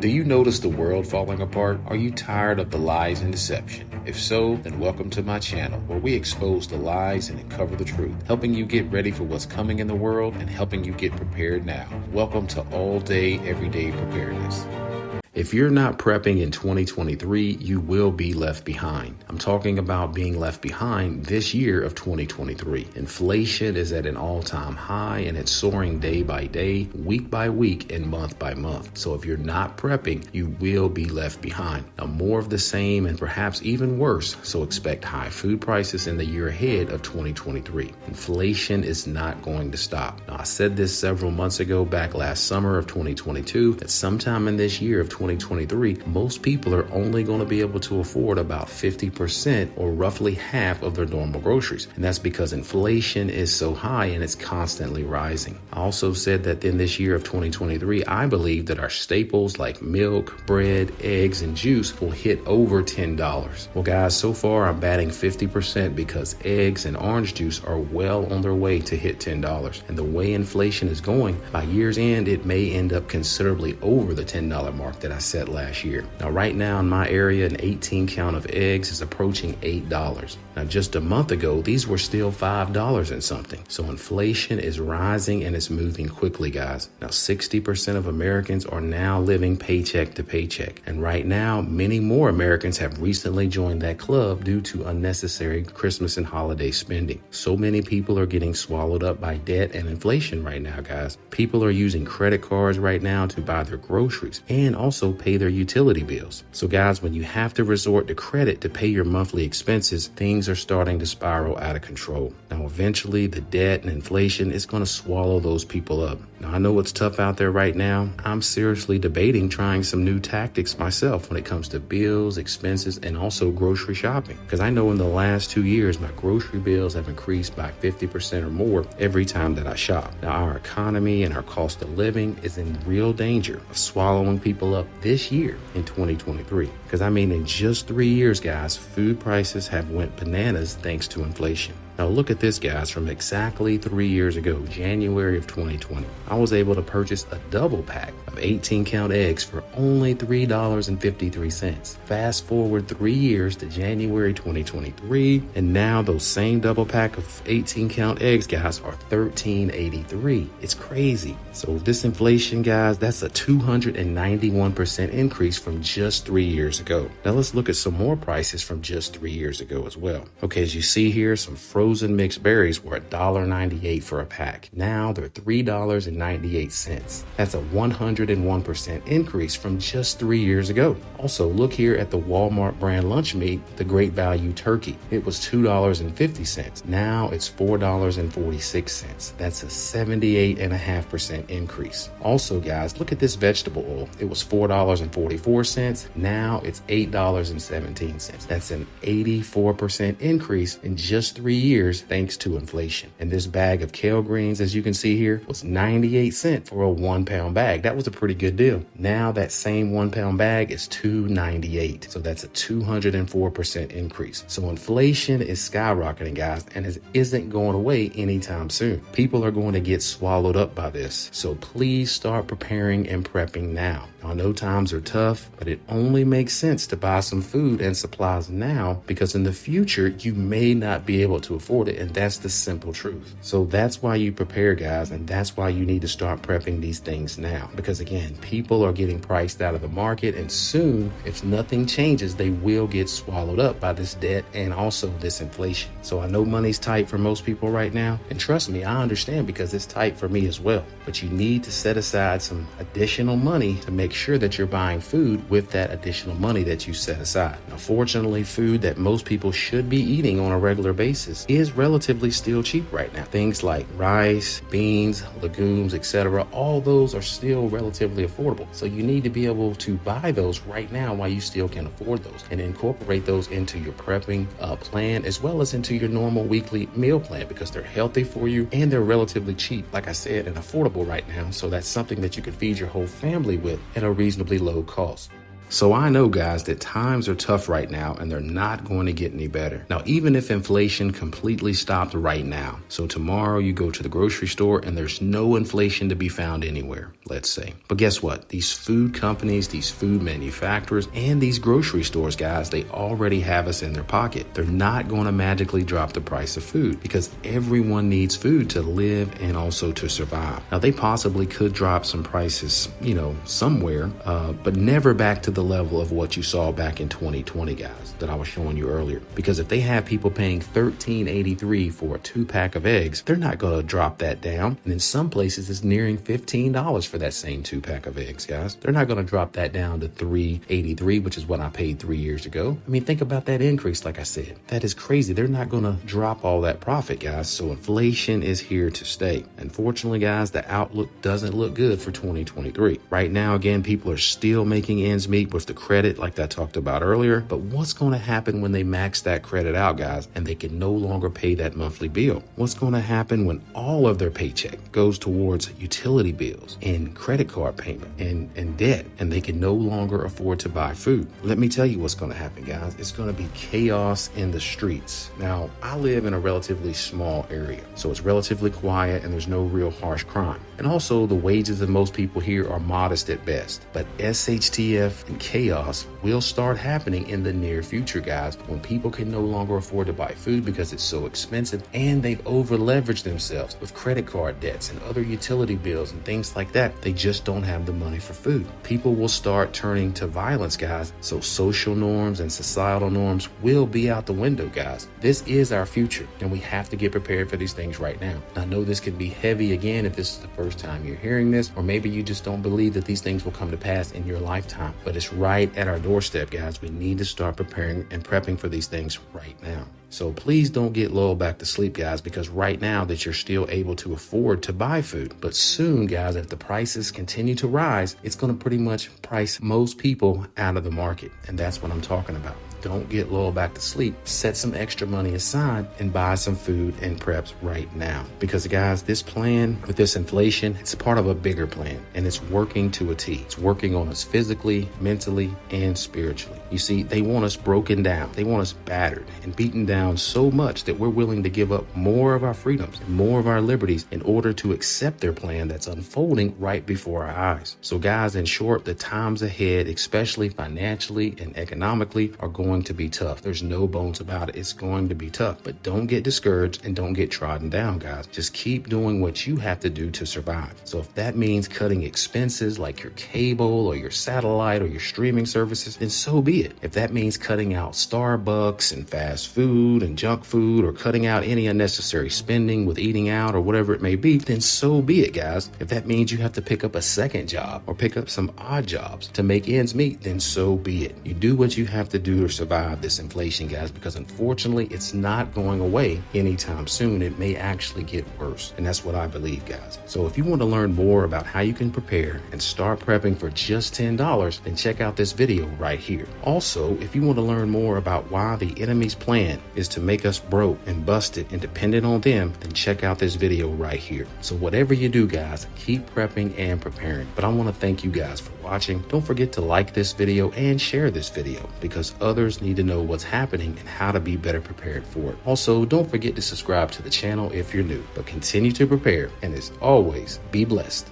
Do you notice the world falling apart? Are you tired of the lies and deception? If so, then welcome to my channel, where we expose the lies and uncover the truth, helping you get ready for what's coming in the world and helping you get prepared now. Welcome to All Day, Everyday Preparedness. If you're not prepping in 2023, you will be left behind. I'm talking about being left behind this year of 2023. Inflation is at an all-time high and it's soaring day by day, week by week, and month by month. So if you're not prepping, you will be left behind. Now, more of the same and perhaps even worse. So expect high food prices in the year ahead of 2023. Inflation is not going to stop. Now, I said this several months ago, back last summer of 2022, that sometime in this year of 2023, most people are only going to be able to afford about 50% or roughly half of their normal groceries. And that's because inflation is so high and it's constantly rising. I also said that in this year of 2023, I believe that our staples like milk, bread, eggs, and juice will hit over $10. Well, guys, so far I'm batting 50% because eggs and orange juice are well on their way to hit $10. And the way inflation is going, by year's end, it may end up considerably over the $10 mark that I set last year. Now, right now in my area, an 18 count of eggs is approaching $8. Now, just a month ago, these were still $5 and something. So inflation is rising and it's moving quickly, guys. Now, 60% of Americans are now living paycheck to paycheck. And right now, many more Americans have recently joined that club due to unnecessary Christmas and holiday spending. So many people are getting swallowed up by debt and inflation right now, guys. People are using credit cards right now to buy their groceries and also pay their utility bills. So guys, when you have to resort to credit to pay your monthly expenses, things are starting to spiral out of control. Now, eventually the debt and inflation is going to swallow those people up. Now, I know it's tough out there right now. I'm seriously debating trying some new tactics myself when it comes to bills, expenses, and also grocery shopping. Because I know in the last 2 years, my grocery bills have increased by 50% or more every time that I shop. Now, our economy and our cost of living is in real danger of swallowing people up this year in 2023. Because I mean, in just 3 years, guys, food prices have went bananas thanks to inflation. Now look at this, guys, from exactly 3 years ago, January of 2020. I was able to purchase a double pack of 18 count eggs for only $3.53. Fast forward 3 years to January 2023, and now those same double pack of 18 count eggs, guys, are $13.83. It's crazy. So this inflation, guys, that's a 291% increase from just 3 years ago. Now let's look at some more prices from just 3 years ago as well. Okay, as you see here, some frozen mixed berries were $1.98 for a pack. Now they're $3.98. That's a 101% increase from just 3 years ago. Also, look here at the Walmart brand lunch meat, the Great Value Turkey. It was $2.50. Now it's $4.46. That's a 78.5% increase. Also, guys, look at this vegetable oil. It was $4.44. Now it's $8.17. That's an 84% increase in just 3 years thanks to inflation. And this bag of kale greens, as you can see here, was 98 cents for a 1 pound bag. That was a pretty good deal. Now that same 1 pound bag is $2.98. So that's a 204% increase. So inflation is skyrocketing, guys, and it isn't going away anytime soon. People are going to get swallowed up by this. So please start preparing and prepping now. I know times are tough, but it only makes sense to buy some food and supplies now, because in the future, you may not be able to afford it. And that's the simple truth. So that's why you prepare, guys. And that's why you need to start prepping these things now. Because again, people are getting priced out of the market. And soon, if nothing changes, they will get swallowed up by this debt and also this inflation. So I know money's tight for most people right now. And trust me, I understand, because it's tight for me as well. But you need to set aside some additional money to make sure that you're buying food with that additional money that you set aside. Now, fortunately, food that most people should be eating on a regular basis is relatively still cheap right now. Things like rice, beans, legumes, etc., all those are still relatively affordable. So you need to be able to buy those right now while you still can afford those, and incorporate those into your prepping plan, as well as into your normal weekly meal plan, because they're healthy for you and they're relatively cheap, like I said, and affordable right now. So that's something that you can feed your whole family with at a reasonably low cost. So I know, guys, that times are tough right now and they're not going to get any better. Now, even if inflation completely stopped right now, so tomorrow you go to the grocery store and there's no inflation to be found anywhere, let's say. But guess what? These food companies, these food manufacturers, and these grocery stores, guys, they already have us in their pocket. They're not going to magically drop the price of food because everyone needs food to live and also to survive. Now, they possibly could drop some prices, somewhere, but never back to the level of what you saw back in 2020, guys, that I was showing you earlier. Because if they have people paying $13.83 for a 2-pack of eggs, they're not going to drop that down. And in some places, it's nearing $15 for that same 2-pack of eggs, guys. They're not going to drop that down to $3.83, which is what I paid 3 years ago. I mean, think about that increase, like I said. That is crazy. They're not going to drop all that profit, guys. So inflation is here to stay. Unfortunately, guys, the outlook doesn't look good for 2023. Right now, again, people are still making ends meet with the credit like I talked about earlier. But what's going to happen when they max that credit out, guys, and they can no longer pay that monthly bill? What's going to happen when all of their paycheck goes towards utility bills and credit card payment and debt, and they can no longer afford to buy food? Let me tell you what's going to happen, guys. It's going to be chaos in the streets. Now, I live in a relatively small area, so it's relatively quiet and there's no real harsh crime. And also, the wages of most people here are modest at best. But shtf and chaos will start happening in the near future, guys, when people can no longer afford to buy food because it's so expensive and they've over leveraged themselves with credit card debts and other utility bills and things like that. They just don't have the money for food. People will start turning to violence, guys. So social norms and societal norms will be out the window, guys. This is our future and we have to get prepared for these things right now. I know this can be heavy again if this is the first time you're hearing this, or maybe you just don't believe that these things will come to pass in your lifetime, but it's right at our doorstep, guys. We need to start preparing and prepping for these things right now. So please don't get lulled back to sleep, guys, because right now that you're still able to afford to buy food. But soon, guys, if the prices continue to rise, it's going to pretty much price most people out of the market. And that's what I'm talking about. Don't get lulled back to sleep. Set some extra money aside and buy some food and preps right now. Because, guys, this plan with this inflation, it's part of a bigger plan and it's working to a T. It's working on us physically, mentally, and spiritually. You see, they want us broken down. They want us battered and beaten down so much that we're willing to give up more of our freedoms and more of our liberties in order to accept their plan that's unfolding right before our eyes. So, guys, in short, the times ahead, especially financially and economically, are going to be tough. There's no bones about it. It's going to be tough, but don't get discouraged and don't get trodden down, guys. Just keep doing what you have to do to survive. So if that means cutting expenses like your cable or your satellite or your streaming services, then so be it. If that means cutting out Starbucks and fast food and junk food, or cutting out any unnecessary spending with eating out or whatever it may be, then so be it, guys. If that means you have to pick up a second job or pick up some odd jobs to make ends meet, then so be it. You do what you have to do to survive this inflation, guys, because unfortunately it's not going away anytime soon. It may actually get worse, and that's what I believe, guys. So if you want to learn more about how you can prepare and start prepping for just $10, then check out this video right here. Also, if you want to learn more about why the enemy's plan is to make us broke and busted and dependent on them, then check out this video right here. So whatever you do, guys, keep prepping and preparing. But I want to thank you guys for watching. Don't forget to like this video and share this video, because others need to know what's happening and how to be better prepared for it. Also, don't forget to subscribe to the channel if you're new, but continue to prepare, and as always, be blessed.